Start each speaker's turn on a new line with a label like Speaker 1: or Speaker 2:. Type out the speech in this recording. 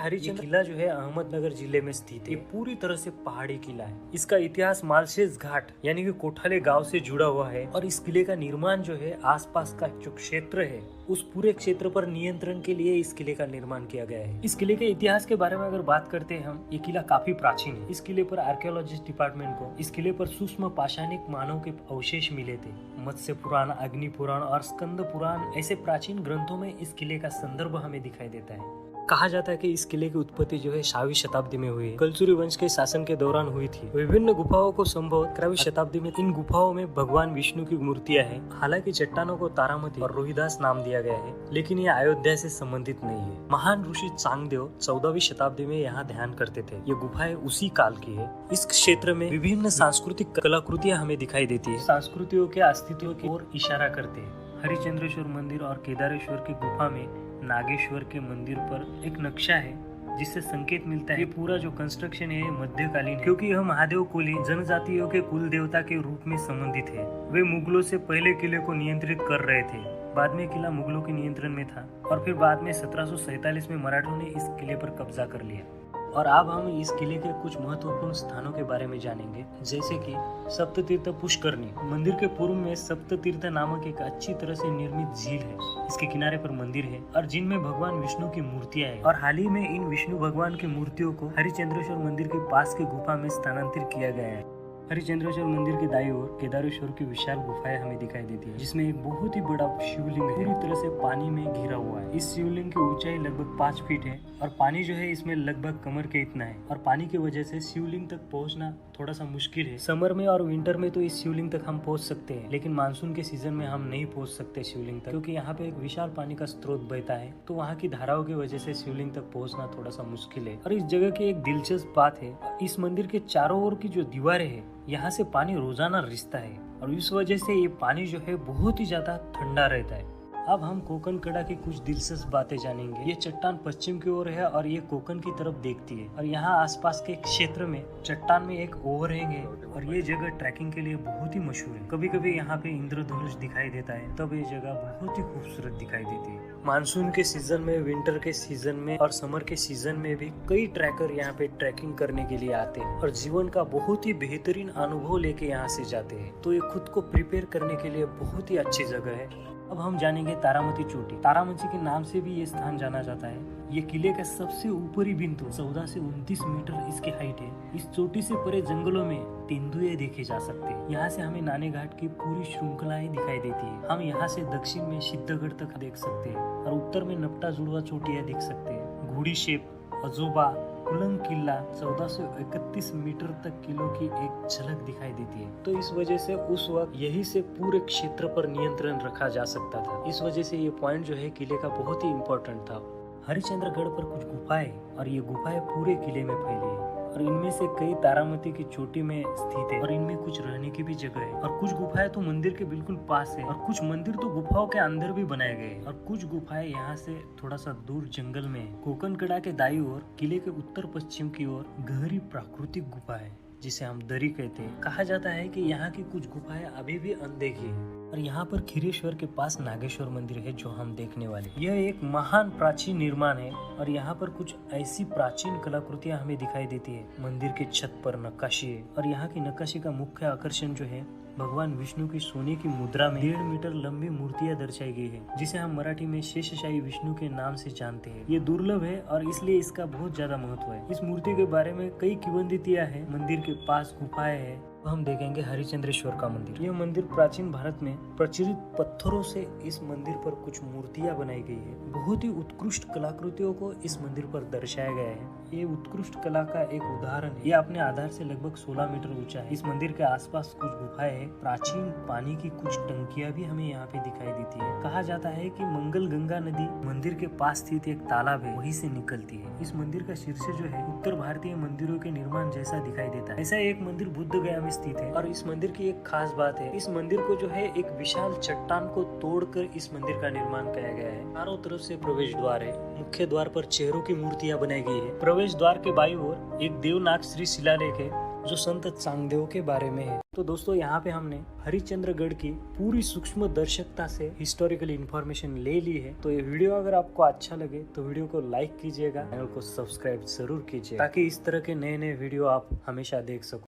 Speaker 1: हरिश्चंद्र किला जो है अहमदनगर जिले में स्थित है। ये पूरी तरह से पहाड़ी किला है। इसका इतिहास मालशेज घाट यानी कि कोठाले गांव से जुड़ा हुआ है और इस किले का निर्माण जो है आसपास का जो क्षेत्र है उस पूरे क्षेत्र पर नियंत्रण के लिए इस किले का निर्माण किया गया है। इस किले के इतिहास के बारे में अगर बात करते हैं हम, ये किला काफी प्राचीन है। इस किले पर आर्कियोलॉजिस्ट डिपार्टमेंट को इस किले पर सूक्ष्म पाषाणिक मानव के अवशेष मिले थे। मत्स्य पुराण, अग्नि पुराण और स्कंद पुराण ऐसे प्राचीन ग्रंथों में इस किले का संदर्भ हमें दिखाई देता है। कहा जाता है कि इस किले की उत्पत्ति जो है 6वीं शताब्दी में हुई है। कलचुरी वंश के शासन के दौरान हुई थी। विभिन्न गुफाओं को संभवतः 11वीं शताब्दी में इन गुफाओं में भगवान विष्णु की मूर्तियां हैं। हालांकि चट्टानों को तारामती और रोहिदास नाम दिया गया है, लेकिन ये अयोध्या से संबंधित नहीं है। महान ऋषि चांगदेव 14वीं शताब्दी में यहाँ ध्यान करते थे। ये गुफाएं उसी काल की है। इस क्षेत्र में विभिन्न सांस्कृतिक कलाकृतियां हमें दिखाई देती है, संस्कृतियों के अस्तित्व की ओर इशारा करते हैं। हरिचंद्रेश्वर मंदिर और केदारेश्वर की गुफा में नागेश्वर के मंदिर पर एक नक्शा है जिससे संकेत मिलता है ये पूरा जो कंस्ट्रक्शन है मध्यकालीन है, क्योंकि यह महादेव कोली जनजातियों के कुल देवता के रूप में संबंधित है। वे मुगलों से पहले किले को नियंत्रित कर रहे थे। बाद में किला मुगलों के नियंत्रण में था और फिर बाद में 1747 में मराठों ने इस किले पर कब्जा कर लिया। और अब हम इस किले के कुछ महत्वपूर्ण स्थानों के बारे में जानेंगे, जैसे कि सप्ततीर्थ पुष्करणी। मंदिर के पूर्व में सप्ततीर्थ नामक एक अच्छी तरह से निर्मित झील है। इसके किनारे पर मंदिर है और जिनमें भगवान विष्णु की मूर्तियां हैं। और हाल ही में इन विष्णु भगवान की मूर्तियों को हरिचंद्रेश्वर मंदिर के पास की गुफा में स्थानांतरित किया गया है। हरिचंद्रेश्वर मंदिर के दाईं ओर केदारेश्वर की विशाल गुफाएं हमें दिखाई देती है, जिसमें एक बहुत ही बड़ा शिवलिंग है, पूरी तरह से पानी में घिरा हुआ है। इस शिवलिंग की ऊंचाई लगभग 5 फीट है और पानी जो है इसमें लगभग कमर के इतना है। और पानी की वजह से शिवलिंग तक पहुंचना थोड़ा सा मुश्किल है। समर में और विंटर में तो इस शिवलिंग तक हम पहुंच सकते हैं, लेकिन मानसून के सीजन में हम नहीं पहुंच सकते शिवलिंग तक, क्योंकि यहाँ पे एक विशाल पानी का स्रोत बहता है। तो वहाँ की धाराओं की वजह से शिवलिंग तक पहुंचना थोड़ा सा मुश्किल है। और इस जगह की एक दिलचस्प बात है, इस मंदिर के चारों ओर की जो दीवारें है, यहाँ से पानी रोजाना रिसता है और इस वजह से ये पानी जो है बहुत ही ज्यादा ठंडा रहता है। अब हम कोकन कड़ा की कुछ दिलचस्प बातें जानेंगे। ये चट्टान पश्चिम की ओर है और ये कोकन की तरफ देखती है और यहाँ आसपास के क्षेत्र में चट्टान में एक ओवरहैंग है और ये जगह ट्रैकिंग के लिए बहुत ही मशहूर है। कभी कभी यहाँ पे इंद्रधनुष दिखाई देता है, तब ये जगह बहुत ही खूबसूरत दिखाई देती है। मानसून के सीजन में, विंटर के सीजन में और समर के सीजन में भी कई ट्रैकर यहाँ पे ट्रैकिंग करने के लिए आते हैं और जीवन का बहुत ही बेहतरीन अनुभव लेके यहाँ से जाते हैं। तो ये खुद को प्रिपेयर करने के लिए बहुत ही अच्छी जगह है। अब हम जानेंगे तारामती चोटी। तारामती के नाम से भी ये स्थान जाना जाता है। ये किले का सबसे ऊपरी बिंदु 14 से 29 मीटर इसकी हाइट है। इस चोटी से परे जंगलों में तेंदुए देखे जा सकते हैं। यहाँ से हमें नाने घाट की पूरी श्रृंखलाएं दिखाई देती है। हम यहाँ से दक्षिण में सिद्धगढ़ तक देख सकते हैं और उत्तर में नपटा जुड़वा चोटियां दिख सकते हैं। घोड़ी शेप, अजोबा, कुलंग किला 1431 मीटर तक किलों की एक झलक दिखाई देती है। तो इस वजह से उस वक्त यही से पूरे क्षेत्र पर नियंत्रण रखा जा सकता था। इस वजह से ये पॉइंट जो है किले का बहुत ही इम्पोर्टेंट था। हरिचंद्रगढ़ पर कुछ गुफाएं और ये गुफाएं पूरे किले में फैली है और इनमें से कई तारामती की चोटी में स्थित है और इनमें कुछ रहने की भी जगह है। और कुछ गुफाएं तो मंदिर के बिल्कुल पास है और कुछ मंदिर तो गुफाओं के अंदर भी बनाए गए हैं और कुछ गुफाएं यहाँ से थोड़ा सा दूर जंगल में है। कोकन कड़ा के दाईं ओर किले के उत्तर पश्चिम की ओर गहरी प्राकृतिक गुफा है, जिसे हम दरी कहते हैं। कहा जाता है कि यहाँ की कुछ गुफाएं अभी भी अनदेखी है। और यहाँ पर खीरेश्वर के पास नागेश्वर मंदिर है जो हम देखने वाले। यह एक महान प्राचीन निर्माण है और यहाँ पर कुछ ऐसी प्राचीन कलाकृतियां हमें दिखाई देती है। मंदिर के छत पर नक्काशी है और यहाँ की नक्काशी का मुख्य आकर्षण जो है भगवान विष्णु की सोने की मुद्रा में 1.5 मीटर लंबी मूर्तियां दर्शाई गई है, जिसे हम मराठी में शेषशाही विष्णु के नाम से जानते हैं। ये दुर्लभ है और इसलिए इसका बहुत ज्यादा महत्व है। इस मूर्ति के बारे में कई किंवदंतियां हैं। मंदिर के पास गुफाएं हैं। हम देखेंगे हरिचंद्रेश्वर का मंदिर। यह मंदिर प्राचीन भारत में प्रचलित पत्थरों से इस मंदिर पर कुछ मूर्तियां बनाई गई है। बहुत ही उत्कृष्ट कलाकृतियों को इस मंदिर पर दर्शाया गया है। ये उत्कृष्ट कला का एक उदाहरण है। ये अपने आधार से लगभग 16 मीटर ऊंचा है। इस मंदिर के आसपास कुछ गुफाएं हैं। प्राचीन पानी की कुछ टंकियां भी हमें यहाँ पे दिखाई देती है। कहा जाता है कि मंगल गंगा नदी मंदिर के पास स्थित एक तालाब है, वहीं से निकलती है। इस मंदिर का शीर्ष जो है उत्तर भारतीय मंदिरों के निर्माण जैसा दिखाई देता है। ऐसा एक मंदिर बुद्ध गया में स्थित है। और इस मंदिर की एक खास बात है, इस मंदिर को जो है एक विशाल चट्टान को तोड़कर इस मंदिर का निर्माण किया गया है। चारों तरफ से प्रवेश द्वार है। मुख्य द्वार पर चेहरों की मूर्तियां बनाई गई है। प्रवेश द्वार के बाईं ओर एक देवनाग श्री शिलालेख है जो संत चांगदेव के बारे में है। तो दोस्तों यहाँ पे हमने हरिश्चंद्रगढ़ की पूरी सूक्ष्म दर्शकता से हिस्टोरिकल इंफॉर्मेशन ले ली है। तो ये वीडियो अगर आपको अच्छा लगे तो वीडियो को लाइक कीजिएगा, चैनल को सब्सक्राइब जरूर कीजिए ताकि इस तरह के नए नए वीडियो आप हमेशा देख सको।